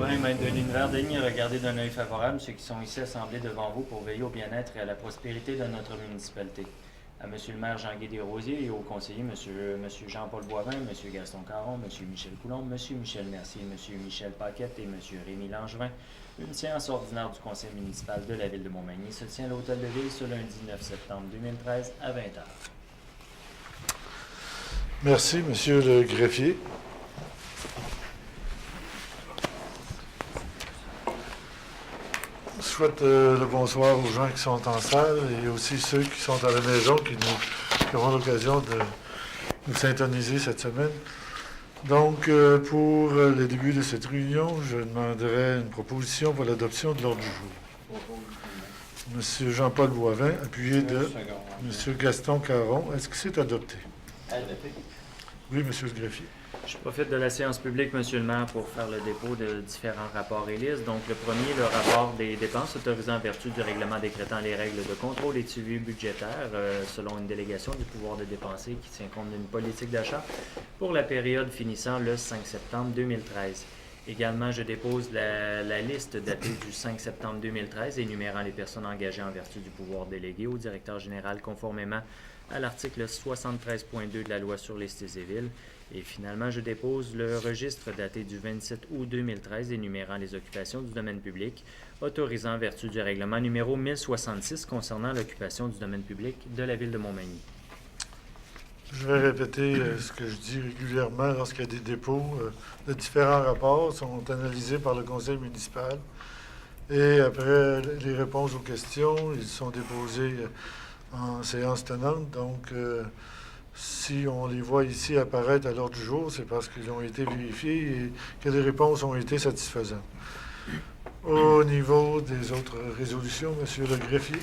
citoyens et maîtres de l'univers daignent regarder d'un œil favorable ceux qui sont ici assemblés devant vous pour veiller au bien-être et à la prospérité de notre municipalité. À Monsieur le maire Jean-Guy Desrosiers et aux conseillers Monsieur Jean-Paul Boivin, Monsieur Gaston Caron, Monsieur Michel Coulombe, Monsieur Michel Mercier, Monsieur Michel Paquette et Monsieur Rémy Langevin, une séance ordinaire du conseil municipal de la ville de Montmagny se tient à l'hôtel de ville ce lundi 9 septembre 2013 à 20h. Merci, Monsieur le greffier. Je souhaite le bonsoir aux gens qui sont en salle et aussi ceux qui sont à la maison qui auront l'occasion de nous syntoniser cette semaine. Donc, pour le début de cette réunion, je demanderai une proposition pour l'adoption de l'ordre du jour. Monsieur Jean-Paul Boivin, appuyé de Monsieur Gaston Caron. Est-ce que c'est adopté? Adopté. Oui, Monsieur le greffier. Je profite de la séance publique, Monsieur le maire, pour faire le dépôt de différents rapports et listes. Donc, le premier, le rapport des dépenses autorisées en vertu du règlement décrétant les règles de contrôle et de suivi budgétaire selon une délégation du pouvoir de dépenser qui tient compte d'une politique d'achat pour la période finissant le 5 septembre 2013. Également, je dépose la liste datée du 5 septembre 2013 énumérant les personnes engagées en vertu du pouvoir délégué au directeur général conformément à l'article 73.2 de la loi sur les listes et villes. Et finalement, je dépose le registre daté du 27 août 2013 énumérant les occupations du domaine public, autorisant en vertu du règlement numéro 1066 concernant l'occupation du domaine public de la ville de Montmagny. Je vais répéter ce que je dis régulièrement lorsqu'il y a des dépôts. De différents rapports sont analysés par le conseil municipal et après les réponses aux questions, ils sont déposés en séance tenante. Donc, si on les voit ici apparaître à l'ordre du jour, c'est parce qu'ils ont été vérifiés et que les réponses ont été satisfaisantes. Au niveau des autres résolutions, Monsieur le greffier.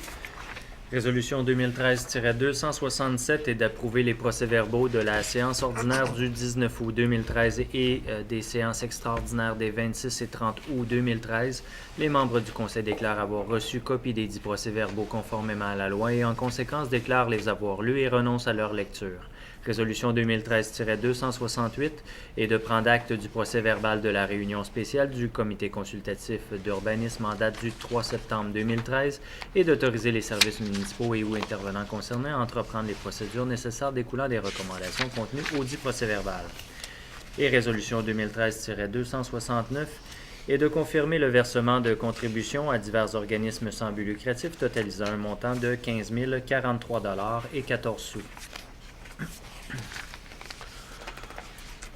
Résolution 2013-267 est d'approuver les procès-verbaux de la séance ordinaire du 19 août 2013 et des séances extraordinaires des 26 et 30 août 2013. Les membres du conseil déclarent avoir reçu copie des 10 procès-verbaux conformément à la loi et en conséquence déclarent les avoir lus et renoncent à leur lecture. Résolution 2013-268 est de prendre acte du procès-verbal de la réunion spéciale du comité consultatif d'urbanisme en date du 3 septembre 2013 et d'autoriser les services municipaux et ou intervenants concernés à entreprendre les procédures nécessaires découlant des recommandations contenues au dit procès-verbal. Et résolution 2013-269 est de confirmer le versement de contributions à divers organismes sans but lucratif totalisant un montant de 15 043 et 14 sous.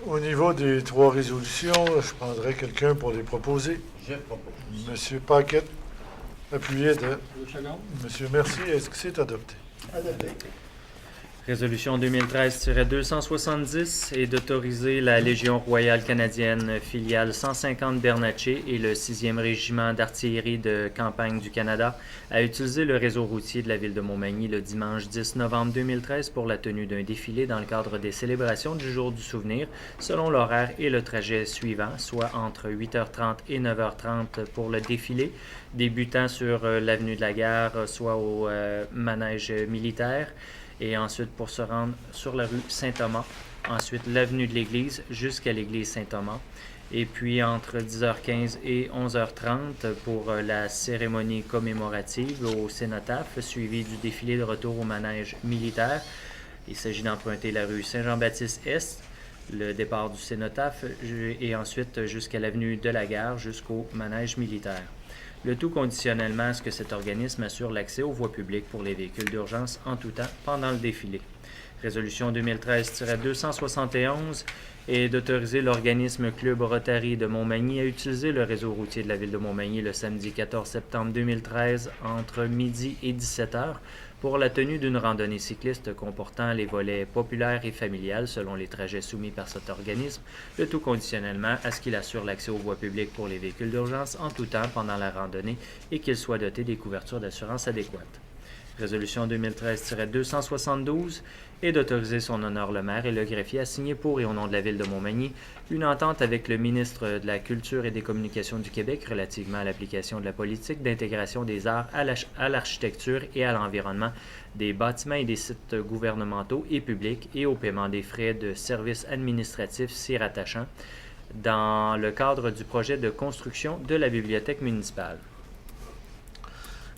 Au niveau des trois résolutions, je prendrai quelqu'un pour les proposer. Je propose. Monsieur Paquette, appuyé de Monsieur Mercier. Est-ce que c'est adopté? Adopté. Résolution 2013-270 est d'autoriser la Légion royale canadienne filiale 150 Bernatchez et le 6e régiment d'artillerie de campagne du Canada à utiliser le réseau routier de la ville de Montmagny le dimanche 10 novembre 2013 pour la tenue d'un défilé dans le cadre des célébrations du Jour du souvenir selon l'horaire et le trajet suivant, soit entre 8h30 et 9h30 pour le défilé, débutant sur l'avenue de la Gare, soit au manège militaire, et ensuite pour se rendre sur la rue Saint-Thomas, ensuite l'avenue de l'Église jusqu'à l'église Saint-Thomas, et puis entre 10h15 et 11h30 pour la cérémonie commémorative au cénotaphe, suivi du défilé de retour au manège militaire. Il s'agit d'emprunter la rue Saint-Jean-Baptiste-Est, le départ du cénotaphe, et ensuite jusqu'à l'avenue de la Gare jusqu'au manège militaire. Le tout conditionnellement à ce que cet organisme assure l'accès aux voies publiques pour les véhicules d'urgence en tout temps pendant le défilé. Résolution 2013-271 est d'autoriser l'organisme Club Rotary de Montmagny à utiliser le réseau routier de la ville de Montmagny le samedi 14 septembre 2013 entre midi et 17h pour la tenue d'une randonnée cycliste comportant les volets populaires et familiales selon les trajets soumis par cet organisme, le tout conditionnellement à ce qu'il assure l'accès aux voies publiques pour les véhicules d'urgence en tout temps pendant la randonnée et qu'il soit doté des couvertures d'assurance adéquates. Résolution 2013-272 est d'autoriser son honneur le maire et le greffier à signer pour et au nom de la ville de Montmagny une entente avec le ministre de la Culture et des Communications du Québec relativement à l'application de la politique d'intégration des arts à l'architecture et à l'environnement des bâtiments et des sites gouvernementaux et publics et au paiement des frais de services administratifs s'y rattachant, dans le cadre du projet de construction de la bibliothèque municipale.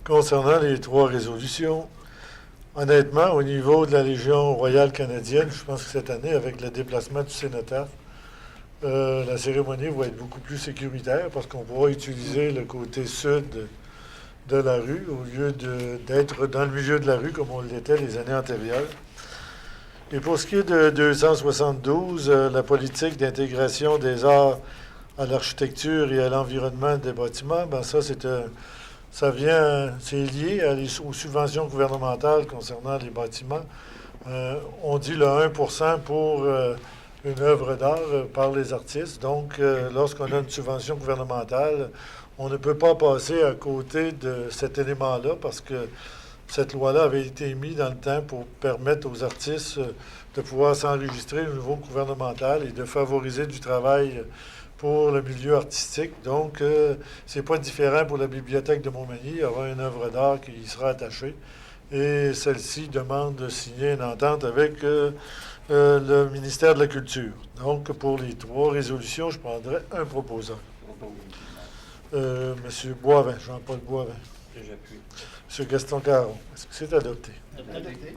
Concernant les 3 résolutions, honnêtement, au niveau de la Légion royale canadienne, je pense que cette année, avec le déplacement du cénotaphe, la cérémonie va être beaucoup plus sécuritaire parce qu'on pourra utiliser le côté sud de la rue au lieu d'être dans le milieu de la rue comme on l'était les années antérieures. Et pour ce qui est de 272, la politique d'intégration des arts à l'architecture et à l'environnement des bâtiments, ben ça, c'est lié aux subventions gouvernementales concernant les bâtiments. On dit le 1% pour une œuvre d'art par les artistes. Donc, lorsqu'on a une subvention gouvernementale, on ne peut pas passer à côté de cet élément-là parce que cette loi-là avait été émise dans le temps pour permettre aux artistes de pouvoir s'enregistrer au niveau gouvernemental et de favoriser du travail pour le milieu artistique. Donc, c'est pas différent pour la bibliothèque de Montmagny. Il y aura une œuvre d'art qui y sera attachée. Et celle-ci demande de signer une entente avec le ministère de la Culture. Donc, pour les 3 résolutions, je prendrai un proposant. Monsieur Boivin, Jean-Paul Boivin. J'appuie. Monsieur Gaston Caron. Est-ce que c'est adopté? Adopté.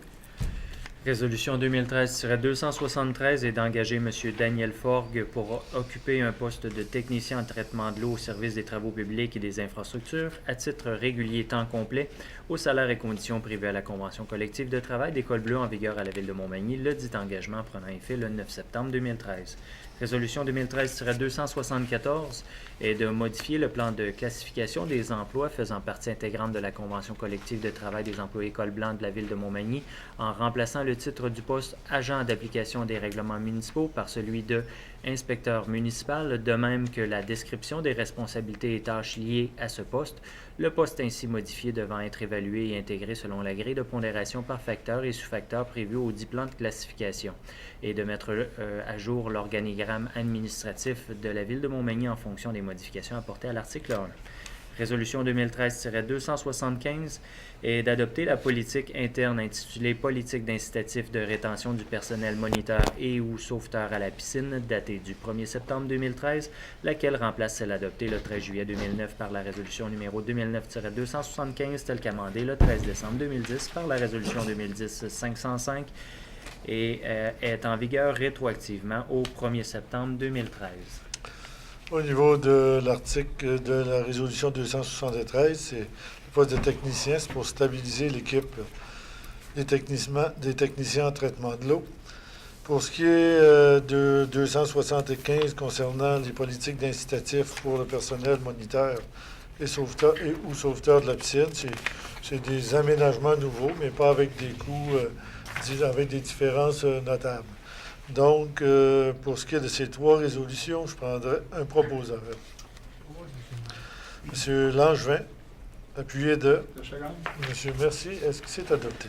Résolution 2013-273 est d'engager M. Daniel Forgue pour occuper un poste de technicien en traitement de l'eau au service des travaux publics et des infrastructures à titre régulier temps complet au salaire et conditions prévues à la Convention collective de travail d'École Bleue en vigueur à la Ville de Montmagny, le dit engagement prenant effet le 9 septembre 2013. Résolution 2013-274 est de modifier le plan de classification des emplois faisant partie intégrante de la Convention collective de travail des employés col blanc de la Ville de Montmagny en remplaçant le titre du poste agent d'application des règlements municipaux par celui de inspecteur municipal, de même que la description des responsabilités et tâches liées à ce poste, le poste ainsi modifié devant être évalué et intégré selon la grille de pondération par facteur et sous-facteur prévue au dit plan de classification, et de mettre à jour l'organigramme administratif de la Ville de Montmagny en fonction des modifications apportées à l'article 1. Résolution 2013-275 est d'adopter la politique interne intitulée Politique d'incitatif de rétention du personnel moniteur et ou sauveteur à la piscine, datée du 1er septembre 2013, laquelle remplace celle adoptée le 13 juillet 2009 par la résolution numéro 2009-275, telle qu'amendée le 13 décembre 2010 par la résolution 2010-505 et est en vigueur rétroactivement au 1er septembre 2013. Au niveau de l'article de la résolution 273, c'est le poste de technicien, c'est pour stabiliser l'équipe des techniciens en traitement de l'eau. Pour ce qui est de 275 concernant les politiques d'incitatif pour le personnel moniteur et sauveteur de la piscine, c'est des aménagements nouveaux, mais pas avec des coûts, avec des différences notables. Donc, pour ce qui est de ces 3 résolutions, je prendrai un proposant. Monsieur Langevin, appuyé de Monsieur Mercier. Est-ce que c'est adopté?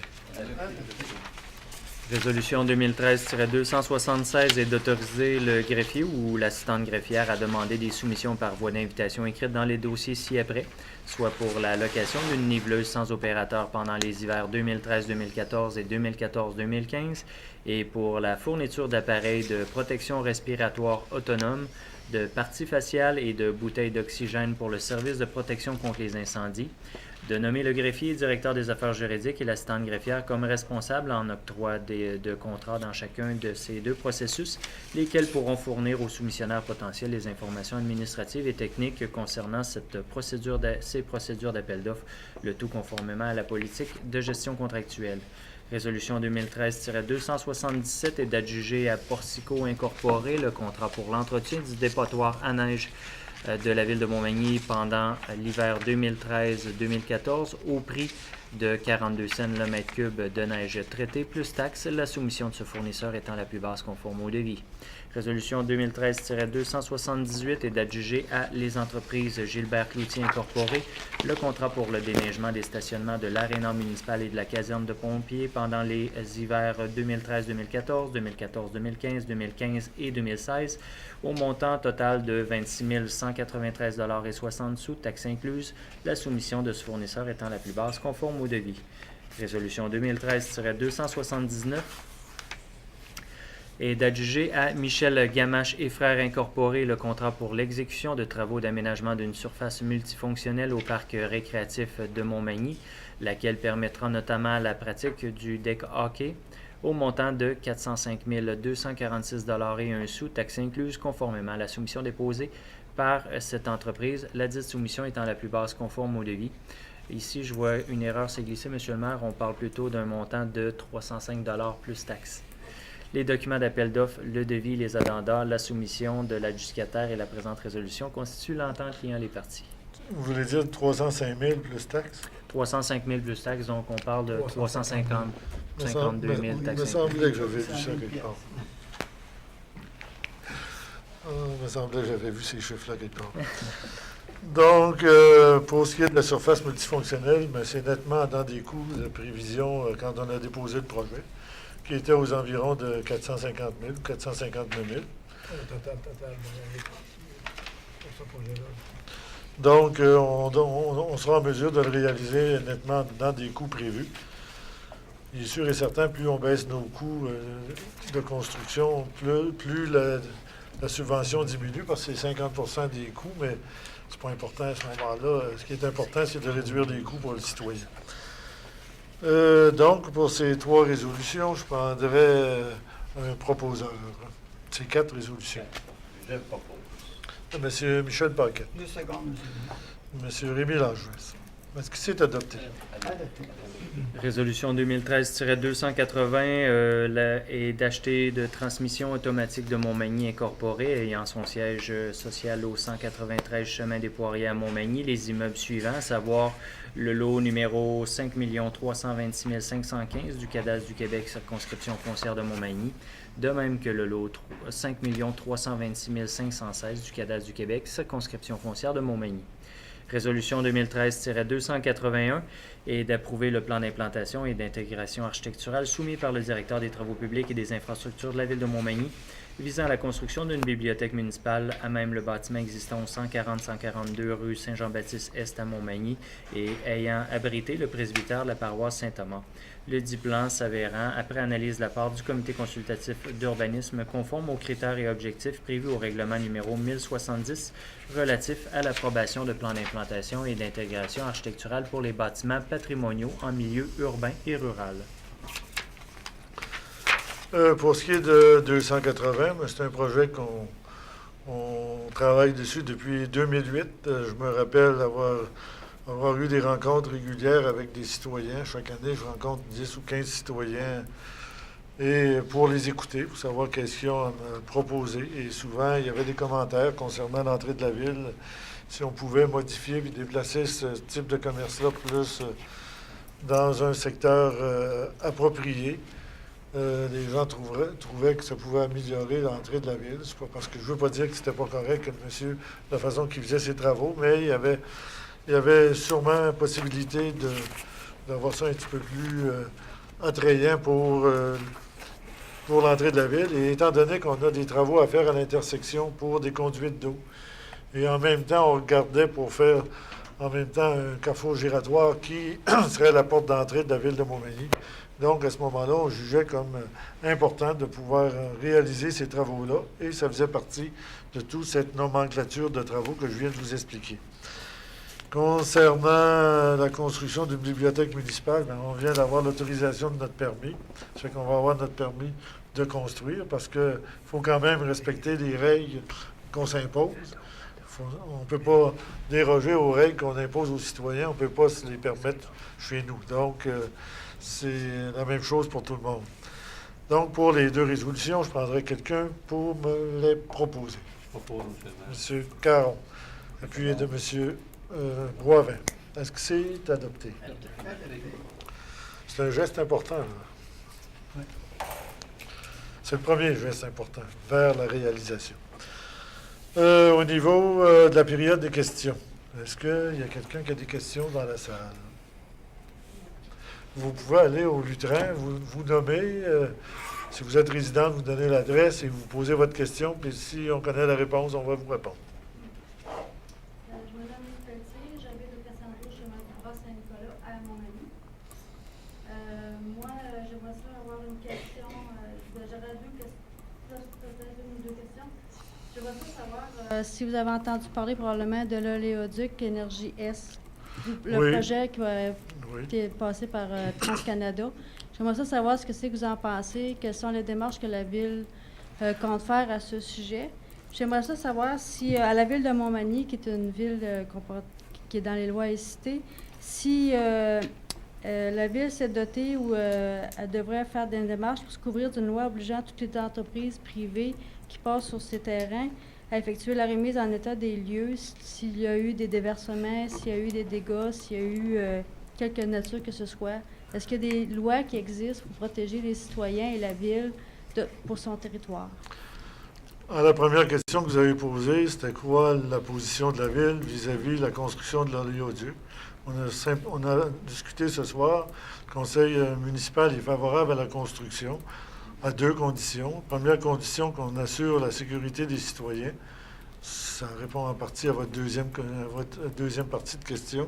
Résolution 2013-276 est d'autoriser le greffier ou l'assistante greffière à demander des soumissions par voie d'invitation écrite dans les dossiers ci-après, soit pour la location d'une niveleuse sans opérateur pendant les hivers 2013-2014 et 2014-2015, et pour la fourniture d'appareils de protection respiratoire autonome, de parties faciales et de bouteilles d'oxygène pour le service de protection contre les incendies, de nommer le greffier, directeur des affaires juridiques et l'assistante greffière comme responsables en octroi de contrats dans chacun de ces 2 processus, lesquels pourront fournir aux soumissionnaires potentiels les informations administratives et techniques concernant ces procédures d'appel d'offres, le tout conformément à la politique de gestion contractuelle. Résolution 2013-277 est d'adjuger à Porcico Incorporé le contrat pour l'entretien du dépotoir à neige de la Ville de Montmagny pendant l'hiver 2013-2014 au prix de 42 cents le mètre cube de neige traitée plus taxes, la soumission de ce fournisseur étant la plus basse conforme au devis. Résolution 2013-278 est d'adjuger à les entreprises Gilbert Cloutier Incorporé le contrat pour le déneigement des stationnements de l'aréna municipale et de la caserne de pompiers pendant les hivers 2013-2014, 2014-2015, 2015 et 2016 au montant total de 26 193,60 $, taxes incluses, la soumission de ce fournisseur étant la plus basse conforme au devis. Résolution 2013-279 Et d'adjuger à Michel Gamache et Frères Incorporés le contrat pour l'exécution de travaux d'aménagement d'une surface multifonctionnelle au parc récréatif de Montmagny, laquelle permettra notamment la pratique du deck hockey au montant de 405 246 $ et un sou, taxes incluses, conformément à la soumission déposée par cette entreprise, ladite soumission étant la plus basse conforme au devis. Ici, je vois une erreur s'est glissée, M. le maire. On parle plutôt d'un montant de 305 $ plus taxes. Les documents d'appel d'offres, le devis, les addenda, la soumission de l'adjudicataire et la présente résolution constituent l'entente liant les parties. Vous voulez dire 305 000 plus taxes? 305 000 plus taxes, donc on parle de 350 52 000 Il taxes. me semblait que j'avais vu ça quelque part. Il me semblait que j'avais vu ces chiffres-là quelque part. Donc, pour ce qui est de la surface multifonctionnelle, c'est nettement dans des coûts de prévision quand on a déposé le projet, qui était aux environs de 450 000 ou 459 000. Total, pour ce projet-là. Donc, on sera en mesure de le réaliser nettement dans des coûts prévus. Il est sûr et certain, plus on baisse nos coûts de construction, plus la subvention diminue, parce que c'est 50 % des coûts, mais c'est pas important à ce moment-là. Ce qui est important, c'est de réduire les coûts pour le citoyen. Donc, pour ces 3 résolutions, je prendrais un proposeur. Ces 4 résolutions. Je propose. Monsieur Michel Paquet. 2 secondes, monsieur. Monsieur Rémi Langevin. Est-ce que c'est adopté? Adopté. Résolution 2013-280 est d'acheter de transmission automatique de Montmagny Incorporé ayant son siège social au 193 chemin des Poiriers à Montmagny les immeubles suivants, à savoir le lot numéro 5 326 515 du Cadastre du Québec, circonscription foncière de Montmagny, de même que le lot 5 326 516 du Cadastre du Québec, circonscription foncière de Montmagny. Résolution 2013-281 est d'approuver le plan d'implantation et d'intégration architecturale soumis par le directeur des Travaux publics et des infrastructures de la Ville de Montmagny visant à la construction d'une bibliothèque municipale à même le bâtiment existant au 140-142 rue Saint-Jean-Baptiste-Est à Montmagny et ayant abrité le presbytère de la paroisse Saint-Thomas. Le dit plan s'avérant, après analyse de la part du comité consultatif d'urbanisme, conforme aux critères et objectifs prévus au règlement numéro 1070 relatif à l'approbation de plans d'implantation et d'intégration architecturale pour les bâtiments patrimoniaux en milieu urbain et rural. Pour ce qui est de 280, c'est un projet qu'on travaille dessus depuis 2008. Je me rappelle avoir eu des rencontres régulières avec des citoyens. Chaque année, je rencontre 10 ou 15 citoyens et pour les écouter, pour savoir qu'est-ce qu'ils ont à me proposer. Et souvent, il y avait des commentaires concernant l'entrée de la ville, si on pouvait modifier et déplacer ce type de commerce-là plus dans un secteur approprié. Les gens trouvaient que ça pouvait améliorer l'entrée de la ville. C'est pas parce que je veux pas dire que c'était pas correct que le monsieur, la façon qu'il faisait ses travaux, mais il y avait sûrement possibilité d'avoir ça un petit peu plus attrayant pour l'entrée de la ville. Et étant donné qu'on a des travaux à faire à l'intersection pour des conduites d'eau, et en même temps, on regardait pour faire en même temps un carrefour giratoire qui serait la porte d'entrée de la ville de Montmagny. Donc, à ce moment-là, on jugeait comme important de pouvoir réaliser ces travaux-là, et ça faisait partie de toute cette nomenclature de travaux que je viens de vous expliquer. Concernant la construction d'une bibliothèque municipale, on vient d'avoir l'autorisation de notre permis. Ça fait qu'on va avoir notre permis de construire parce qu'il faut quand même respecter les règles qu'on s'impose. On ne peut pas déroger aux règles qu'on impose aux citoyens. On ne peut pas se les permettre chez nous. Donc, c'est la même chose pour tout le monde. Donc, pour les 2 résolutions, je prendrai quelqu'un pour me les proposer. Je propose, M. Caron, appuyé de M. Boivin. Est-ce que c'est adopté? C'est un geste important. Là. C'est le premier geste important vers la réalisation. Au niveau de la période des questions, est-ce qu'il y a quelqu'un qui a des questions dans la salle? Vous pouvez aller au lutrin, vous nommez, si vous êtes résident, vous donnez l'adresse et vous posez votre question, puis si on connaît la réponse, on va vous répondre. Je me nomme Yves Pelletier, j'habite au 412 chemin de Croix Saint-Nicolas à Montmagny. Moi, j'aimerais ça avoir une question. J'aurais 2 questions. J'aimerais ça savoir si vous avez entendu parler probablement de l'oléoduc Énergie S, le Oui. projet Oui. qui est passé par TransCanada. J'aimerais ça savoir ce que c'est que vous en pensez, quelles sont les démarches que la Ville compte faire à ce sujet. J'aimerais ça savoir si, à la Ville de Montmagny, qui est une ville qui est dans les lois et cités, si la Ville s'est dotée ou elle devrait faire des démarches pour se couvrir d'une loi obligeant toutes les entreprises privées qui passent sur ces terrains à effectuer la remise en état des lieux, s'il y a eu des déversements, s'il y a eu des dégâts, s'il y a eu quelque nature que ce soit. Est-ce qu'il y a des lois qui existent pour protéger les citoyens et la Ville pour son territoire? La première question que vous avez posée, c'était quoi la position de la Ville vis-à-vis de la construction de l'oléoduc? On a discuté ce soir. Le conseil municipal est favorable à la construction à 2 conditions. Première condition, qu'on assure la sécurité des citoyens. Ça répond en partie à votre deuxième partie de question.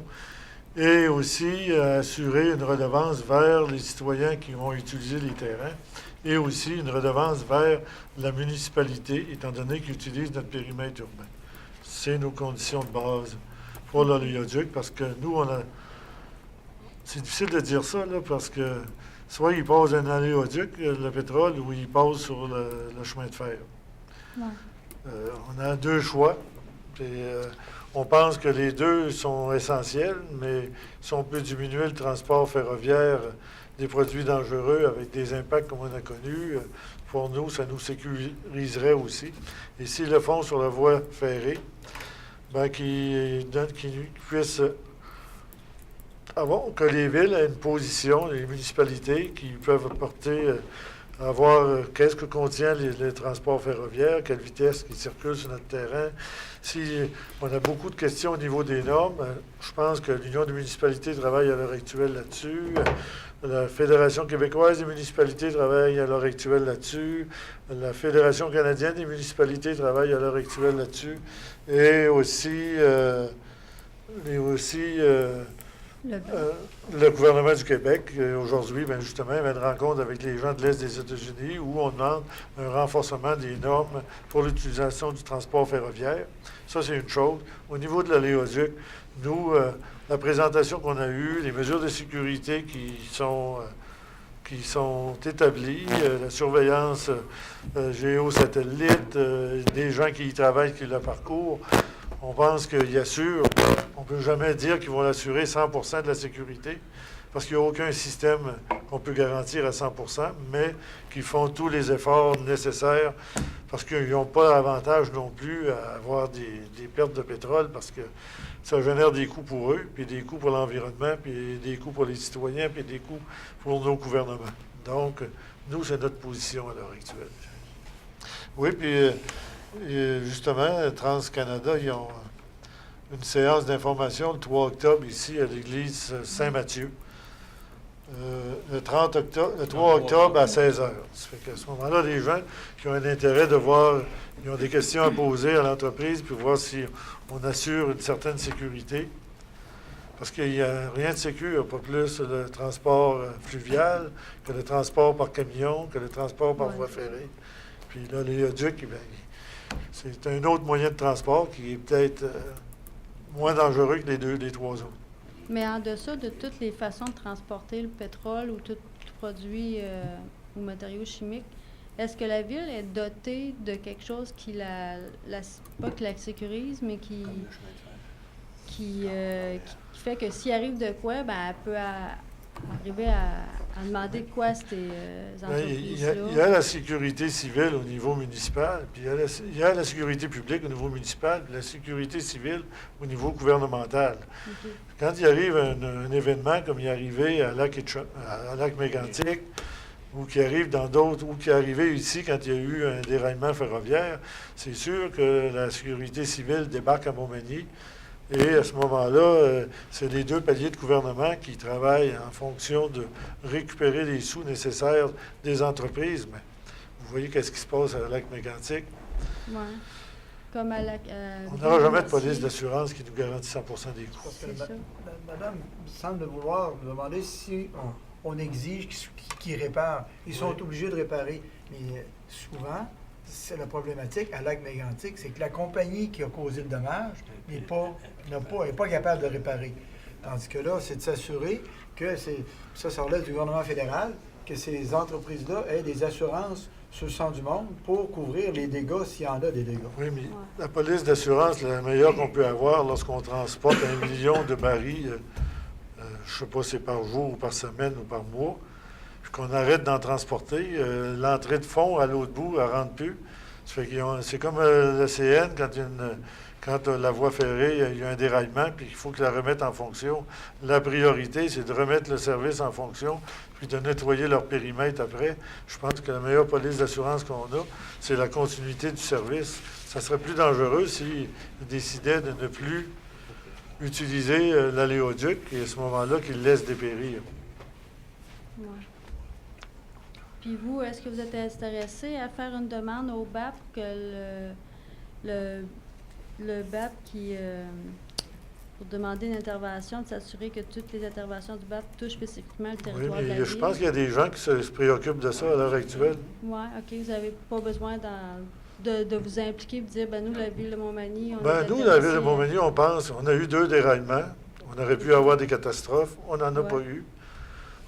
Et aussi assurer une redevance vers les citoyens qui vont utiliser les terrains et aussi une redevance vers la municipalité, étant donné qu'ils utilisent notre périmètre urbain. C'est nos conditions de base pour l'oléoduc, parce que nous, c'est difficile de dire ça, là, parce que soit il passe un oléoduc, le pétrole, ou il passe sur le chemin de fer. Ouais. On a 2 choix. Puis, on pense que les 2 sont essentiels, mais si on peut diminuer le transport ferroviaire des produits dangereux avec des impacts comme on a connus, pour nous, ça nous sécuriserait aussi. Et s'ils le font sur la voie ferrée, qu'ils puissent avoir, que les villes aient une position, les municipalités qui peuvent porter, avoir qu'est-ce que contient les transports ferroviaires, quelle vitesse qui circule sur notre terrain. Si on a beaucoup de questions au niveau des normes, je pense que l'Union des municipalités travaille à l'heure actuelle là-dessus. La Fédération québécoise des municipalités travaille à l'heure actuelle là-dessus. La Fédération canadienne des municipalités travaille à l'heure actuelle là-dessus. Et aussi, le gouvernement du Québec, aujourd'hui, justement, il y a une rencontre avec les gens de l'Est des États-Unis où on demande un renforcement des normes pour l'utilisation du transport ferroviaire. Ça, c'est une chose. Au niveau de l'oléoduc, nous, la présentation qu'on a eue, les mesures de sécurité qui sont établies, la surveillance géosatellite, des gens qui y travaillent, qui le parcourent, on pense qu'ils assurent. On ne peut jamais dire qu'ils vont assurer 100% de la sécurité, parce qu'il n'y a aucun système qu'on peut garantir à 100%, mais qu'ils font tous les efforts nécessaires, parce qu'ils n'ont pas l'avantage non plus à avoir des pertes de pétrole, parce que ça génère des coûts pour eux, puis des coûts pour l'environnement, puis des coûts pour les citoyens, puis des coûts pour nos gouvernements. Donc, nous, c'est notre position à l'heure actuelle. Oui, puis justement, TransCanada, ils ont une séance d'information le 3 octobre ici à l'église Saint-Mathieu. Le 3 octobre à 16h. Ça fait qu'à ce moment-là, les gens qui ont un intérêt de voir, ils ont des questions à poser à l'entreprise, puis voir si on assure une certaine sécurité. Parce qu'il n'y a rien de sécur, pas plus le transport fluvial que le transport par camion, que le transport par voie ferrée. Puis là, l'oléoduc, c'est un autre moyen de transport qui est peut-être moins dangereux que les 3 autres. Mais en deçà de toutes les façons de transporter le pétrole ou tout produit ou matériaux chimiques, est-ce que la Ville est dotée de quelque chose qui pas que la sécurise, mais qui fait que s'il arrive de quoi, elle peut arriver à demander quoi à ces entreprises-là? Il y a la sécurité civile au niveau municipal, puis il y a la sécurité publique au niveau municipal, puis la sécurité civile au niveau gouvernemental. Okay. Quand il arrive un événement comme il est arrivé à Lac-Mégantic, ou qui arrive dans d'autres, ou qui est arrivé ici quand il y a eu un déraillement ferroviaire, c'est sûr que la sécurité civile débarque à Montmagny. Et à ce moment-là, c'est les 2 paliers de gouvernement qui travaillent en fonction de récupérer les sous nécessaires des entreprises. Mais vous voyez qu'est-ce qui se passe à Lac-Mégantic. Oui. Comme à on n'aura jamais de police d'assurance qui nous garantit 100% des coûts. Parce que madame semble vouloir demander si on exige qu'ils réparent. Ils sont obligés de réparer. Mais souvent, c'est la problématique à Lac-Mégantic, c'est que la compagnie qui a causé le dommage n'est pas capable de réparer. Tandis que là, c'est de s'assurer que ça relève du gouvernement fédéral, que ces entreprises-là aient des assurances sur le sang du monde pour couvrir les dégâts s'il y en a des dégâts. Oui, mais la police d'assurance, la meilleure qu'on peut avoir lorsqu'on transporte 1 million de barils, je ne sais pas si c'est par jour ou par semaine ou par mois, puis qu'on arrête d'en transporter, l'entrée de fond à l'autre bout, elle ne rentre plus. Ça fait c'est comme le CN, quand la voie ferrée, il y a un déraillement, puis il faut que la remette en fonction. La priorité, c'est de remettre le service en fonction, puis de nettoyer leur périmètre après. Je pense que la meilleure police d'assurance qu'on a, c'est la continuité du service. Ça serait plus dangereux s'ils décidaient de ne plus utiliser l'aléoduc, et à ce moment-là, qu'ils le laissent dépérir. Ouais. Puis vous, est-ce que vous êtes intéressé à faire une demande au BAP pour que le BAP pour demander une intervention, de s'assurer que toutes les interventions du BAP touchent spécifiquement le territoire Oui, de la mais ville? je pense qu'il y a des gens qui se préoccupent de ça à l'heure actuelle. Oui, OK. Vous n'avez pas besoin de vous impliquer et de dire, nous, la ville de Montmagny, on est Nous, la ville de intéressés Montmagny, on pense, on a eu 2 déraillements. On aurait pu avoir des catastrophes. On n'en a Ouais. pas eu.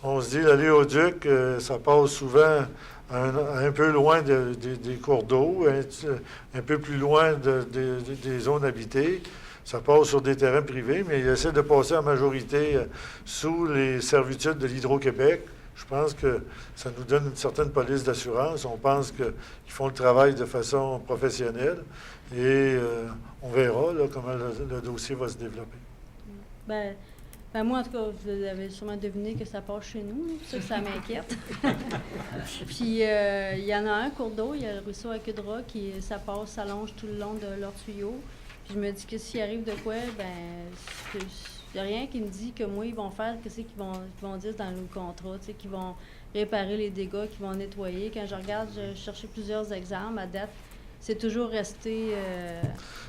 On se dit, l'aléoduc, ça passe souvent un peu loin des cours d'eau, un peu plus loin des zones habitées. Ça passe sur des terrains privés, mais il essaie de passer en majorité sous les servitudes de l'Hydro-Québec. Je pense que ça nous donne une certaine police d'assurance. On pense qu'ils font le travail de façon professionnelle et on verra là, comment le dossier va se développer. Ben moi, en tout cas, vous avez sûrement deviné que ça passe chez nous. Ça m'inquiète. Puis, il y en a un cours d'eau, il y a le ruisseau à Cudra, ça s'allonge tout le long de leur tuyau. Puis je me dis que s'il arrive de quoi, il n'y a rien qui me dit que moi, ils vont faire, qu'est-ce qu'ils vont dire dans le contrat, tu sais, qu'ils vont réparer les dégâts, qu'ils vont nettoyer. Quand je regarde, j'ai cherché plusieurs exemples. À date, c'est toujours resté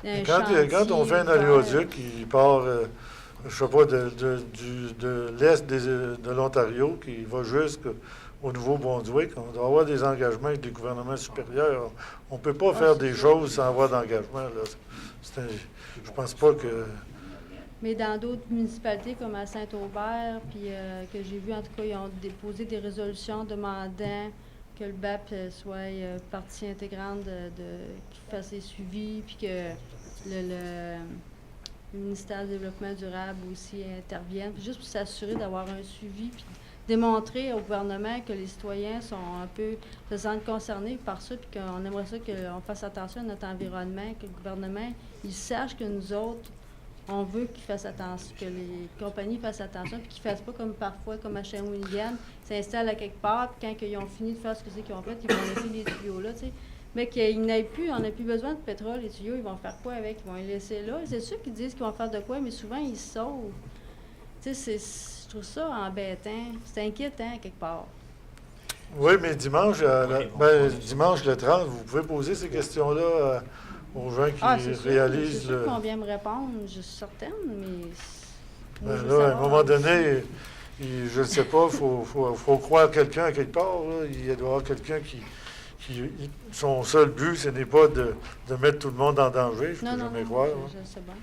un chantier. Quand on fait un aléoduc, il part... je ne sais pas, de l'est de l'Ontario, qui va jusqu'au Nouveau-Brunswick. On doit avoir des engagements avec des gouvernements supérieurs. On ne peut pas faire des choses sans avoir d'engagement. Je ne pense pas que... Mais dans d'autres municipalités, comme à Saint-Aubert, puis que j'ai vu, en tout cas, ils ont déposé des résolutions demandant que le BAP soit partie intégrante qu'il fasse les suivis, puis que le ministère du Développement durable aussi intervienne, juste pour s'assurer d'avoir un suivi, puis démontrer au gouvernement que les citoyens sont un peu, se sentent concernés par ça, puis qu'on aimerait ça qu'on fasse attention à notre environnement, que le gouvernement, il sache que nous autres, on veut qu'ils fassent attention, que les compagnies fassent attention, puis qu'ils ne fassent pas comme parfois, comme à Shawinigan, s'installent à quelque part, puis quand ils ont fini de faire ce que c'est qu'ils ont fait, ils vont laisser les tuyaux là, tu sais. Mais qu'ils n'aient plus, on n'a plus besoin de pétrole, les tuyaux, ils vont faire quoi avec? Ils vont les laisser là. C'est sûr qu'ils disent qu'ils vont faire de quoi, mais souvent, ils se sauvent. Tu sais, je trouve ça embêtant. C'est inquiétant, quelque part. Oui, mais dimanche, dimanche le 30, vous pouvez poser ces questions-là aux gens qui réalisent c'est sûr qu'on vient me répondre, je suis certaine, mais... moi, je veux là, à un savoir, moment donné, je ne sais pas, il faut croire quelqu'un à quelque part. Là. Il doit y avoir quelqu'un qui... Son seul but, ce n'est pas de mettre tout le monde en danger, je ne peux jamais croire. Je sais bien.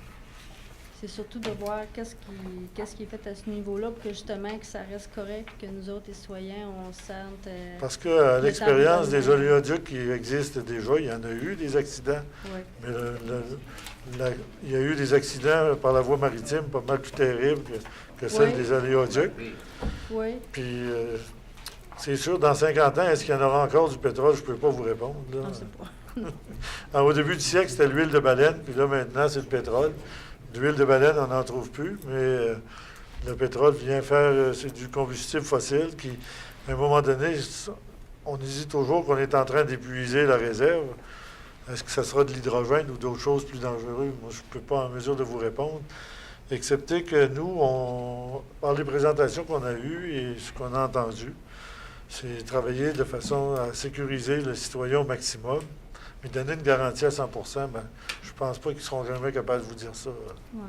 C'est surtout de voir qu'est-ce qui est fait à ce niveau-là pour que justement que ça reste correct, que nous autres, les citoyens, on se sente... Parce qu'à l'expérience des oléoducs qui existent déjà, il y en a eu des accidents. Oui. Mais il y a eu des accidents par la voie maritime pas mal plus terribles que celles des oléoducs. Oui. Puis... c'est sûr, dans 50 ans, est-ce qu'il y en aura encore du pétrole? Je ne peux pas vous répondre. Là. On ne sait pas. Au début du siècle, c'était l'huile de baleine, puis là, maintenant, c'est le pétrole. L'huile de baleine, on n'en trouve plus, mais le pétrole vient faire... c'est du combustible fossile qui, à un moment donné, on hésite toujours qu'on est en train d'épuiser la réserve. Est-ce que ça sera de l'hydrogène ou d'autres choses plus dangereuses? Moi, je ne peux pas en mesure de vous répondre. Excepté que nous, par les présentations qu'on a eues et ce qu'on a entendu, c'est travailler de façon à sécuriser le citoyen au maximum, mais donner une garantie à 100 je ne pense pas qu'ils seront jamais capables de vous dire ça. Ouais.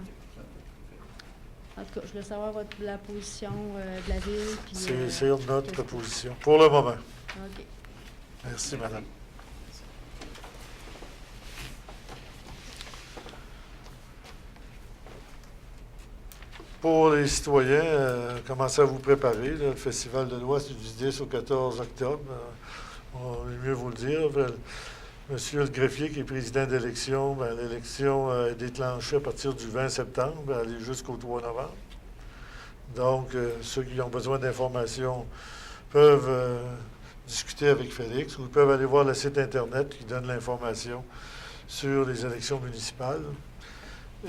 En tout cas, je voulais savoir la position de la ville. C'est notre position, pour le moment. OK. Merci, madame. pour les citoyens, commencez à vous préparer. Là, le Festival de loi, c'est du 10 au 14 octobre. On va mieux vous le dire. Monsieur le greffier, qui est président d'élection, l'élection est déclenchée à partir du 20 septembre, aller jusqu'au 3 novembre. Donc, ceux qui ont besoin d'informations peuvent discuter avec Félix ou peuvent aller voir le site Internet qui donne l'information sur les élections municipales.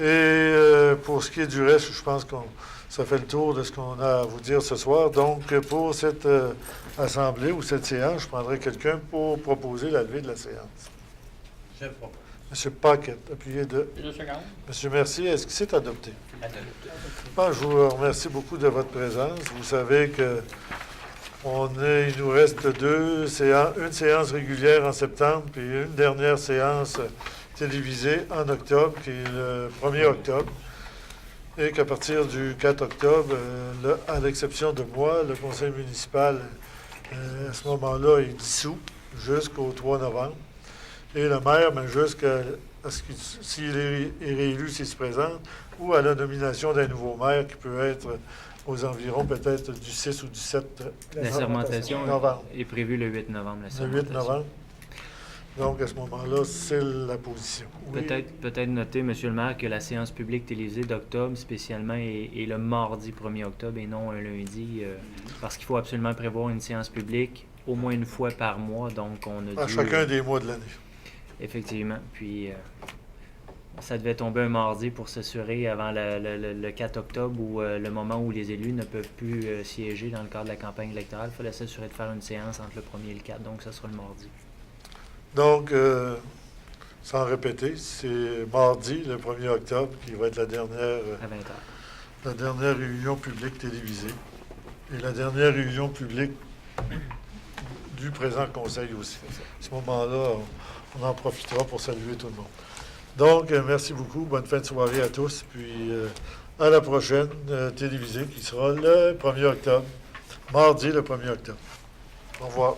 Et pour ce qui est du reste, je pense que ça fait le tour de ce qu'on a à vous dire ce soir. Donc, pour cette assemblée ou cette séance, je prendrai quelqu'un pour proposer la levée de la séance. Je propose. M. Paquette, appuyé de... Une seconde. M. Mercier, est-ce que c'est adopté? Adopté. Bon, je vous remercie beaucoup de votre présence. Vous savez que il nous reste une séance régulière en septembre, puis une dernière séance télévisée en octobre, qui est le 1er octobre. Et qu'à partir du 4 octobre, à l'exception de moi, le conseil municipal, à ce moment-là, est dissous jusqu'au 3 novembre. Et le maire, jusqu'à ce qu'il, s'il est réélu, s'il se présente, ou à la nomination d'un nouveau maire qui peut être aux environs peut-être du 6 ou du 7 La sermentation novembre. est prévue le 8 novembre. Le 8 novembre. Donc, à ce moment-là, c'est la position. Oui. Peut-être noter, M. le maire, que la séance publique télévisée d'octobre, spécialement, est le mardi 1er octobre et non un lundi, parce qu'il faut absolument prévoir une séance publique au moins une fois par mois. Donc, on a À chacun des mois de l'année. Effectivement. Puis, ça devait tomber un mardi pour s'assurer avant le 4 octobre, ou le moment où les élus ne peuvent plus siéger dans le cadre de la campagne électorale. Il fallait s'assurer de faire une séance entre le 1er et le 4, donc ça sera le mardi. Donc, sans répéter, c'est mardi, le 1er octobre, qui va être la dernière, À 20h. la dernière réunion publique télévisée et la dernière réunion publique du présent conseil aussi. À ce moment-là, on en profitera pour saluer tout le monde. Donc, merci beaucoup. Bonne fin de soirée à tous. Puis, à la prochaine télévisée qui sera le 1er octobre, mardi le 1er octobre. Au revoir.